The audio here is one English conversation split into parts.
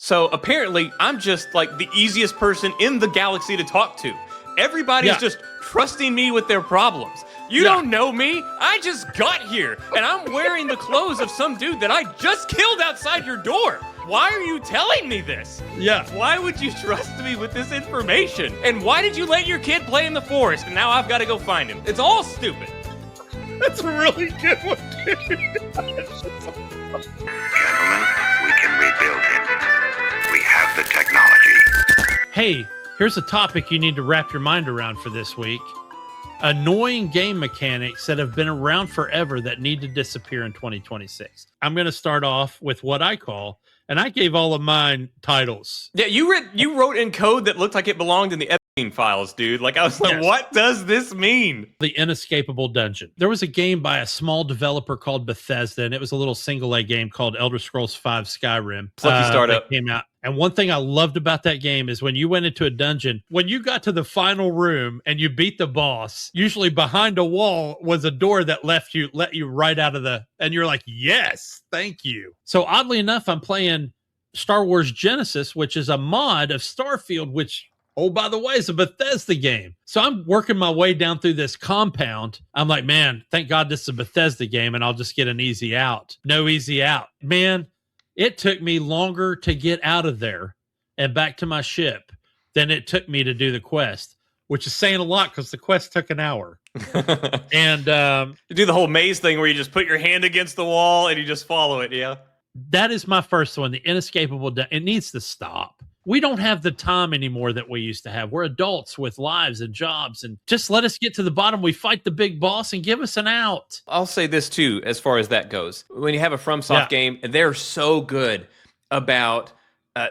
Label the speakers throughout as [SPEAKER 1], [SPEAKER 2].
[SPEAKER 1] So apparently, I'm just like the easiest person in the galaxy to talk to. Everybody's just trusting me with their problems. You don't know me. I just got here, and I'm wearing the clothes of some dude that I just killed outside your door. Why are you telling me this?
[SPEAKER 2] Yeah.
[SPEAKER 1] Why would you trust me with this information? And why did you let your kid play in the forest, and now I've got to go find him? It's all stupid.
[SPEAKER 2] That's a really good one, dude.
[SPEAKER 3] Gentlemen, we can rebuild him. We have the technology.
[SPEAKER 2] Hey, here's a topic you need to wrap your mind around for this week. Annoying game mechanics that have been around forever that need to disappear in 2026. I'm going to start off with what I call, and I gave all of mine titles.
[SPEAKER 1] Yeah, you wrote in code that looked like it belonged in the Epstein files, dude. Like, I was like, what does this mean?
[SPEAKER 2] The Inescapable Dungeon. There was a game by a small developer called Bethesda, and it was a little single-A game called Elder Scrolls V Skyrim.
[SPEAKER 1] Fluffy startup.
[SPEAKER 2] That came out. And one thing I loved about that game is when you went into a dungeon, when you got to the final room and you beat the boss, usually behind a wall was a door that let you right out of and you're like, yes, thank you. So oddly enough, I'm playing Star Wars Genesis, which is a mod of Starfield, which, oh, by the way, is a Bethesda game. So I'm working my way down through this compound. I'm like, man, thank God this is a Bethesda game and I'll just get an easy out. No easy out. Man, it took me longer to get out of there and back to my ship than it took me to do the quest, which is saying a lot because the quest took an hour. And
[SPEAKER 1] you do the whole maze thing where you just put your hand against the wall and you just follow it, yeah?
[SPEAKER 2] That is my first one, the Inescapable. It needs to stop. We don't have the time anymore that we used to have. We're adults with lives and jobs, and just let us get to the bottom. We fight the big boss and give us an out.
[SPEAKER 1] I'll say this too, as far as that goes. When you have a FromSoft game, they're so good about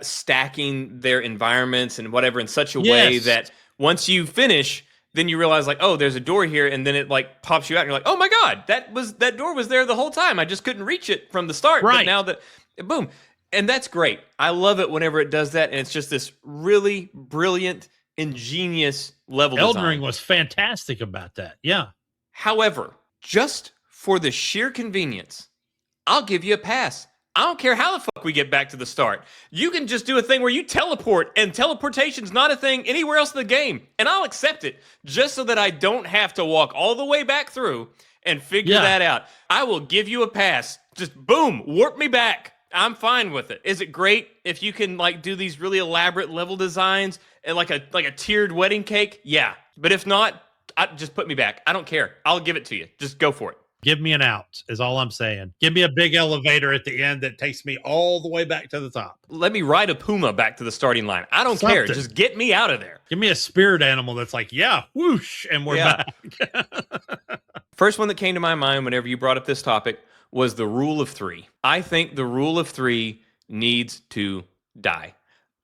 [SPEAKER 1] stacking their environments and whatever in such a way that once you finish, then you realize like, oh, there's a door here, and then it like pops you out, and you're like, oh my God, that door was there the whole time. I just couldn't reach it from the start.
[SPEAKER 2] Right.
[SPEAKER 1] But now that, boom. And that's great. I love it whenever it does that, and it's just this really brilliant, ingenious level design.
[SPEAKER 2] Elden Ring was fantastic about that. Yeah.
[SPEAKER 1] However, just for the sheer convenience, I'll give you a pass. I don't care how the fuck we get back to the start. You can just do a thing where you teleport, and teleportation's not a thing anywhere else in the game, and I'll accept it, just so that I don't have to walk all the way back through and figure that out. I will give you a pass. Just boom, warp me back. I'm fine with it. Is it great if you can like do these really elaborate level designs and like a tiered wedding cake? Yeah. But if not, just put me back. I don't care. I'll give it to you. Just go for it.
[SPEAKER 2] Give me an out is all I'm saying. Give me a big elevator at the end that takes me all the way back to the top.
[SPEAKER 1] Let me ride a puma back to the starting line. I don't care. Just get me out of there.
[SPEAKER 2] Give me a spirit animal that's like, yeah, whoosh, and we're back.
[SPEAKER 1] First one that came to my mind whenever you brought up this topic was the rule of three. I think the rule of three needs to die.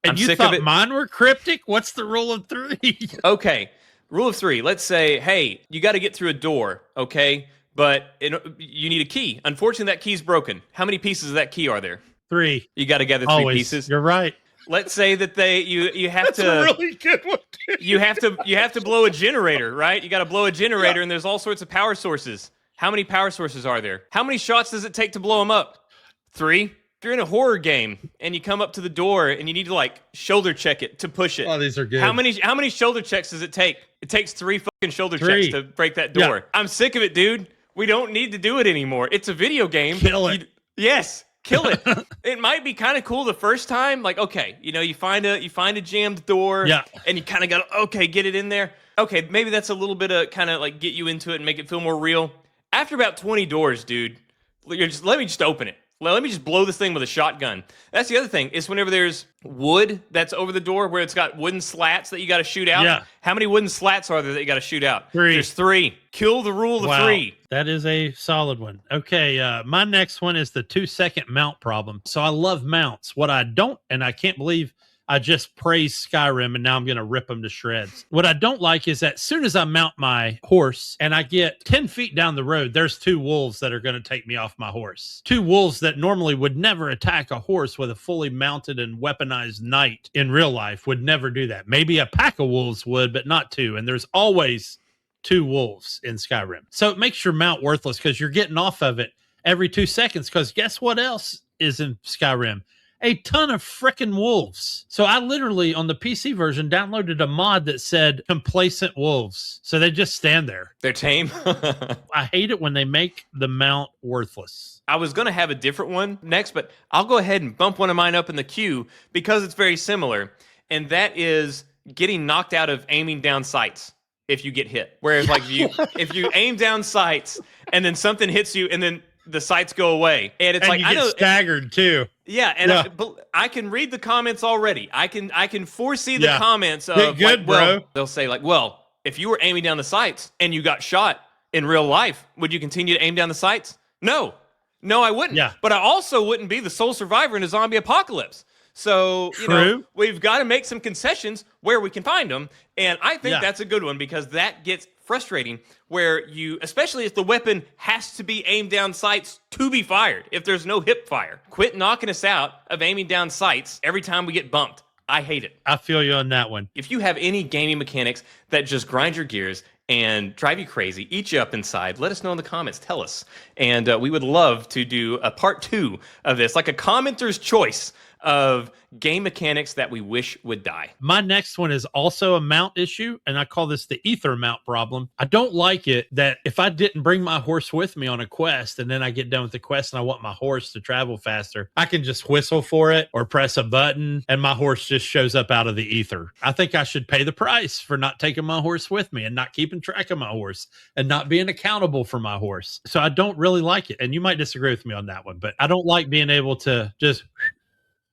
[SPEAKER 2] And you thought mine were cryptic? What's the rule of three?
[SPEAKER 1] Okay, rule of three. Let's say, hey, you got to get through a door, okay? But you need a key. Unfortunately, that key's broken. How many pieces of that key are there? 3. You got to gather 3 pieces.
[SPEAKER 2] You're right.
[SPEAKER 1] Let's say that you have
[SPEAKER 2] That's
[SPEAKER 1] to.
[SPEAKER 2] a really good one. Dude.
[SPEAKER 1] You have to blow a generator, right? You got to blow a generator, and there's all sorts of power sources. How many power sources are there? How many shots does it take to blow them up? 3. If you're in a horror game and you come up to the door and you need to like shoulder check it to push it.
[SPEAKER 2] Oh, these are good.
[SPEAKER 1] How many shoulder checks does it take? It takes 3 fucking shoulder checks to break that door. Yeah. I'm sick of it, dude. We don't need to do it anymore. It's a video game.
[SPEAKER 2] Kill it.
[SPEAKER 1] Yes, kill it. It might be kind of cool the first time. Like, okay, you find a jammed door, and you kind of got get it in there. Okay, maybe that's a little bit of kind of like get you into it and make it feel more real. After about 20 doors, dude, let me just open it. Let me just blow this thing with a shotgun. That's the other thing, is whenever there's wood that's over the door where it's got wooden slats that you got to shoot out. Yeah. How many wooden slats are there that you got to shoot out?
[SPEAKER 2] 3.
[SPEAKER 1] There's 3. Kill the rule of 3.
[SPEAKER 2] That is a solid one. Okay, my next one is the 2-second mount problem. So I love mounts. What I don't, and I can't believe I just praised Skyrim and now I'm going to rip them to shreds. What I don't like is that as soon as I mount my horse and I get 10 feet down the road, there's 2 wolves that are going to take me off my horse. 2 wolves that normally would never attack a horse with a fully mounted and weaponized knight in real life would never do that. Maybe a pack of wolves would, but not 2. And there's always 2 wolves in Skyrim. So it makes your mount worthless because you're getting off of it every 2 seconds because guess what else is in Skyrim? a ton of frickin' wolves. So I literally, on the PC version, downloaded a mod that said complacent wolves. So they just stand there.
[SPEAKER 1] They're tame.
[SPEAKER 2] I hate it when they make the mount worthless.
[SPEAKER 1] I was going to have a different one next, but I'll go ahead and bump one of mine up in the queue because it's very similar. And that is getting knocked out of aiming down sights if you get hit. Whereas like if you aim down sights and then something hits you and then the sights go away. And it's like
[SPEAKER 2] you get staggered too.
[SPEAKER 1] Yeah, and I can read the comments already. I can foresee the comments of
[SPEAKER 2] good, bro.
[SPEAKER 1] They'll say like, well, if you were aiming down the sights and you got shot in real life, would you continue to aim down the sights? No, I wouldn't.
[SPEAKER 2] Yeah.
[SPEAKER 1] But I also wouldn't be the sole survivor in a zombie apocalypse. So, we've got to make some concessions where we can find them. And I think that's a good one because that gets frustrating where especially if the weapon has to be aimed down sights to be fired, if there's no hip fire. Quit knocking us out of aiming down sights every time we get bumped. I hate it.
[SPEAKER 2] I feel you on that one.
[SPEAKER 1] If you have any gaming mechanics that just grind your gears and drive you crazy, eat you up inside, let us know in the comments. Tell us. And we would love to do a part 2 of this, like a commenter's choice of game mechanics that we wish would die.
[SPEAKER 2] My next one is also a mount issue, and I call this the ether mount problem. I don't like it that if I didn't bring my horse with me on a quest, and then I get done with the quest and I want my horse to travel faster, I can just whistle for it or press a button, and my horse just shows up out of the ether. I think I should pay the price for not taking my horse with me and not keeping track of my horse and not being accountable for my horse. So I don't really like it, and you might disagree with me on that one, but I don't like being able to just...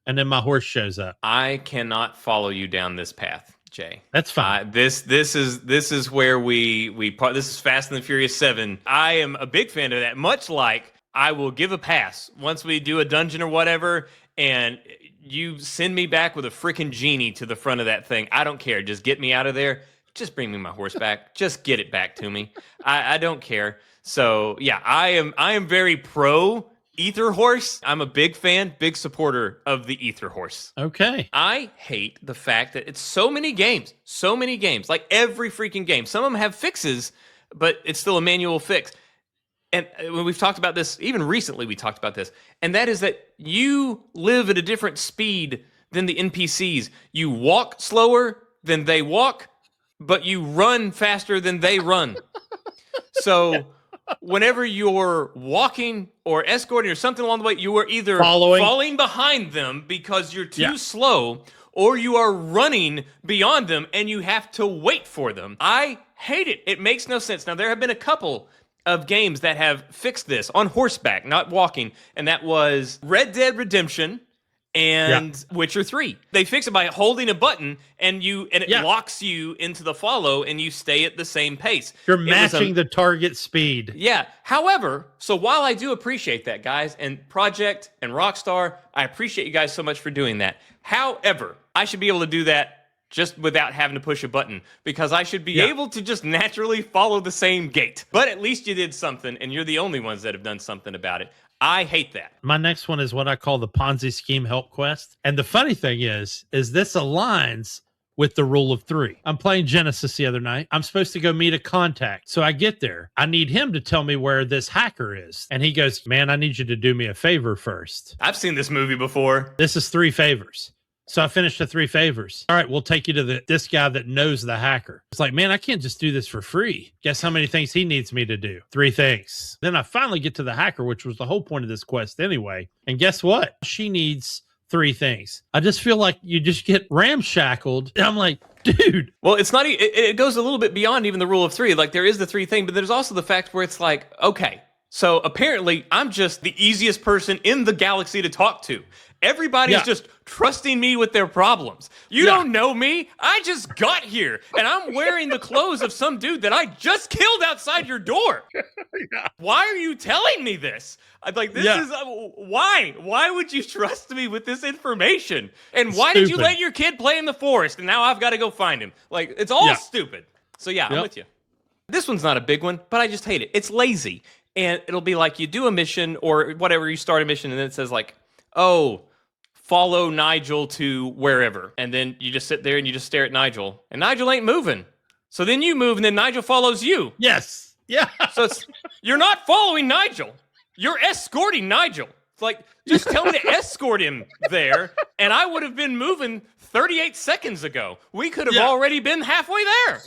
[SPEAKER 2] and then my horse shows up.
[SPEAKER 1] I cannot follow you down this path, Jay.
[SPEAKER 2] That's fine.
[SPEAKER 1] This is where this is Fast and the Furious 7. I am a big fan of that. Much like I will give a pass once we do a dungeon or whatever, and you send me back with a freaking genie to the front of that thing. I don't care. Just get me out of there. Just bring me my horse back. Just get it back to me. I don't care. So yeah, I am very pro Ether Horse. I'm a big fan, big supporter of the Ether Horse.
[SPEAKER 2] Okay.
[SPEAKER 1] I hate the fact that it's so many games, like every freaking game. Some of them have fixes, but it's still a manual fix. And when we've talked about this, even recently we talked about this, and that is that you live at a different speed than the NPCs. You walk slower than they walk, but you run faster than they run. So... whenever you're walking or escorting or something along the way, you are either falling behind them because you're too slow, or you are running beyond them and you have to wait for them. I hate it. It makes no sense. Now, there have been a couple of games that have fixed this on horseback, not walking, and that was Red Dead Redemption and Witcher 3. They fix it by holding a button and it locks you into the follow and you stay at the same pace.
[SPEAKER 2] You're matching the target speed.
[SPEAKER 1] Yeah. However, so while I do appreciate that, guys, and Project and Rockstar, I appreciate you guys so much for doing that. However, I should be able to do that just without having to push a button because I should be able to just naturally follow the same gate. But at least you did something and you're the only ones that have done something about it. I hate that.
[SPEAKER 2] My next one is what I call the Ponzi scheme help quest. And the funny thing is this aligns with the rule of 3. I'm playing Genesis the other night. I'm supposed to go meet a contact. So I get there. I need him to tell me where this hacker is. And he goes, man, I need you to do me a favor first.
[SPEAKER 1] I've seen this movie before.
[SPEAKER 2] This is 3 favors. So I finished the 3 favors. All right, we'll take you to this guy that knows the hacker. It's like, man, I can't just do this for free. Guess how many things he needs me to do? 3 things. Then I finally get to the hacker, which was the whole point of this quest anyway. And guess what? She needs 3 things. I just feel like you just get ramshackled. And I'm like, dude.
[SPEAKER 1] Well, it's not, it goes a little bit beyond even the rule of 3. Like there is the 3 thing, but there's also the fact where it's like, okay, so apparently I'm just the easiest person in the galaxy to talk to. Everybody's just trusting me with their problems. You don't know me. I just got here, and I'm wearing the clothes of some dude that I just killed outside your door. Why are you telling me this? I'm like, this is why? Why would you trust me with this information? And why did you let your kid play in the forest? And now I've got to go find him. Like, it's all stupid. So I'm with you. This one's not a big one, but I just hate it. It's lazy, and it'll be like you do a mission or whatever. You start a mission, and then it says like, oh, follow Nigel to wherever. And then you just sit there and you just stare at Nigel. And Nigel ain't moving. So then you move and then Nigel follows you.
[SPEAKER 2] Yes. Yeah.
[SPEAKER 1] So you're not following Nigel. You're escorting Nigel. It's like, just tell me to escort him there, and I would have been moving 38 seconds ago. We could have already been halfway there.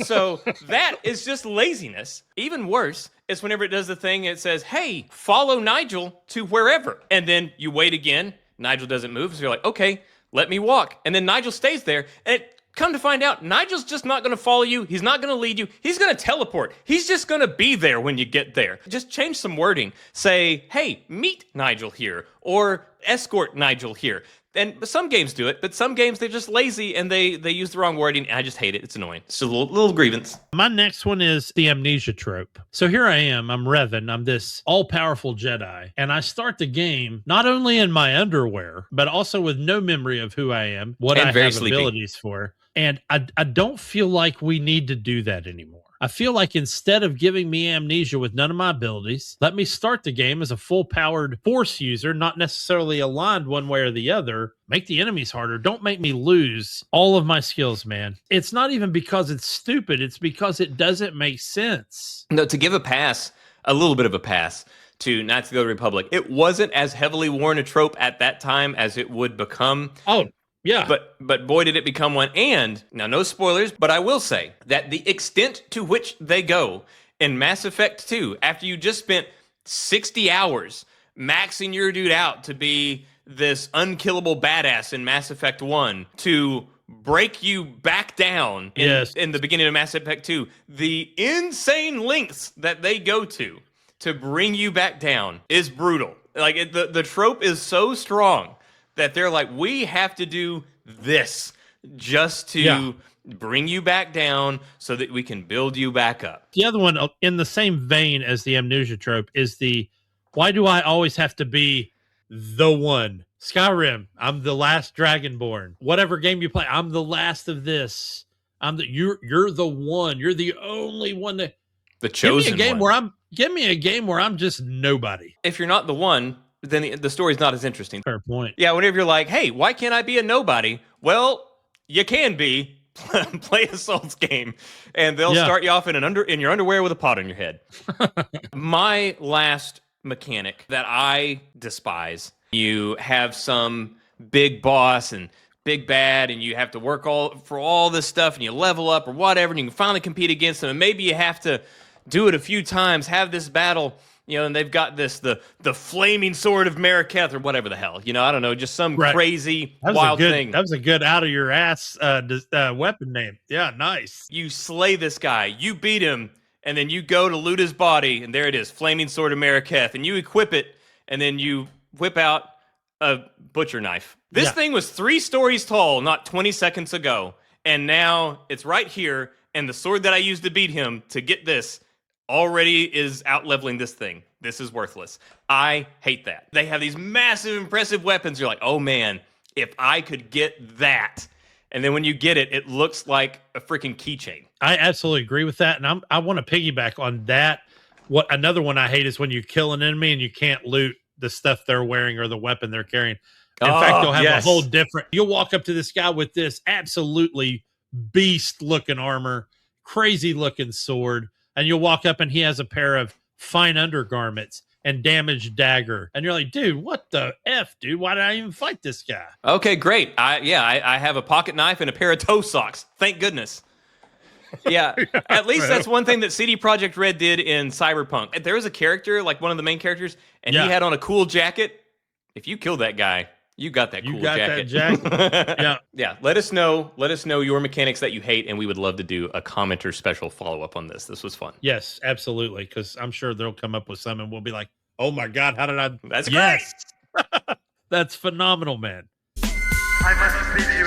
[SPEAKER 1] So that is just laziness. Even worse is whenever it does the thing, it says, hey, follow Nigel to wherever. And then you wait again. Nigel doesn't move. So you're like, okay, let me walk. And then Nigel stays there. And come to find out, Nigel's just not going to follow you. He's not going to lead you. He's going to teleport. He's just going to be there when you get there. Just change some wording. Say, hey, meet Nigel here, or escort Nigel here. And some games do it, but some games, they're just lazy and they use the wrong wording, and I just hate it. It's annoying. It's a little grievance.
[SPEAKER 2] My next one is the Amnesia Trope. So here I am. I'm Revan. I'm this all-powerful Jedi. And I start the game not only in my underwear, but also with no memory of who I am, what
[SPEAKER 1] And
[SPEAKER 2] I
[SPEAKER 1] very
[SPEAKER 2] have
[SPEAKER 1] sleepy.
[SPEAKER 2] abilities for. And I don't feel like we need to do that anymore. I feel like instead of giving me amnesia with none of my abilities, let me start the game as a full-powered Force user, not necessarily aligned one way or the other. Make the enemies harder. Don't make me lose all of my skills, man. It's not even because it's stupid. It's because it doesn't make sense.
[SPEAKER 1] No, to give a little bit of a pass to Knights of the Old Republic, it wasn't as heavily worn a trope at that time as it would become.
[SPEAKER 2] Oh, yeah.
[SPEAKER 1] But boy, did it become one. And now, no spoilers, but I will say that the extent to which they go in Mass Effect 2, after you just spent 60 hours maxing your dude out to be this unkillable badass in Mass Effect 1, to break you back down in the beginning of Mass Effect 2, the insane lengths that they go to bring you back down is brutal. Like, the trope is so strong that they're like, we have to do this just to bring you back down so that we can build you back up.
[SPEAKER 2] The other one, in the same vein as the Amnesia Trope, is the, why do I always have to be the one? Skyrim, I'm the last Dragonborn. Whatever game you play, I'm the last of this. You're the one. You're the only one that...
[SPEAKER 1] The chosen one.
[SPEAKER 2] Give me a game where I'm just nobody.
[SPEAKER 1] If you're not the one, then the story's not as interesting.
[SPEAKER 2] Fair point.
[SPEAKER 1] Yeah, whenever you're like, hey, why can't I be a nobody? Well, you can be. Play a Souls game, and they'll start you off in your underwear with a pot on your head. My last mechanic that I despise, you have some big boss and big bad, and you have to work for all this stuff, and you level up or whatever, and you can finally compete against them, and maybe you have to do it a few times, have this battle, and they've got the flaming sword of Marraketh or whatever the hell, I don't know, just some crazy wild thing.
[SPEAKER 2] That was a good out of your ass weapon name. Yeah, nice.
[SPEAKER 1] You slay this guy, you beat him, and then you go to loot his body, and there it is, flaming sword of Marraketh, and you equip it, and then you whip out a butcher knife. This thing was 3 stories tall not 20 seconds ago, and now it's right here, and the sword that I used to beat him to get this already is out-leveling this thing. This is worthless. I hate that. They have these massive, impressive weapons. You're like, oh man, if I could get that. And then when you get it, it looks like a freaking keychain.
[SPEAKER 2] I absolutely agree with that, and I want to piggyback on that. Another one I hate is when you kill an enemy and you can't loot the stuff they're wearing or the weapon they're carrying. In fact, they'll have a whole different... You'll walk up to this guy with this absolutely beast-looking armor, crazy-looking sword, and you'll walk up and he has a pair of fine undergarments and damaged dagger. And you're like, dude, what the F, dude? Why did I even fight this guy?
[SPEAKER 1] Okay, great. I have a pocket knife and a pair of toe socks. Thank goodness. Yeah, at least that's one thing that CD Projekt Red did in Cyberpunk. There was a character, like one of the main characters, and he had on a cool jacket. If you killed that guy, you got that cool jacket. Yeah. Let us know your mechanics that you hate, and we would love to do a commenter special follow-up on this. This was fun.
[SPEAKER 2] Yes, absolutely, because I'm sure they'll come up with some, and we'll be like, oh my God, how did I...
[SPEAKER 1] That's great.
[SPEAKER 2] That's phenomenal, man.
[SPEAKER 3] I must leave you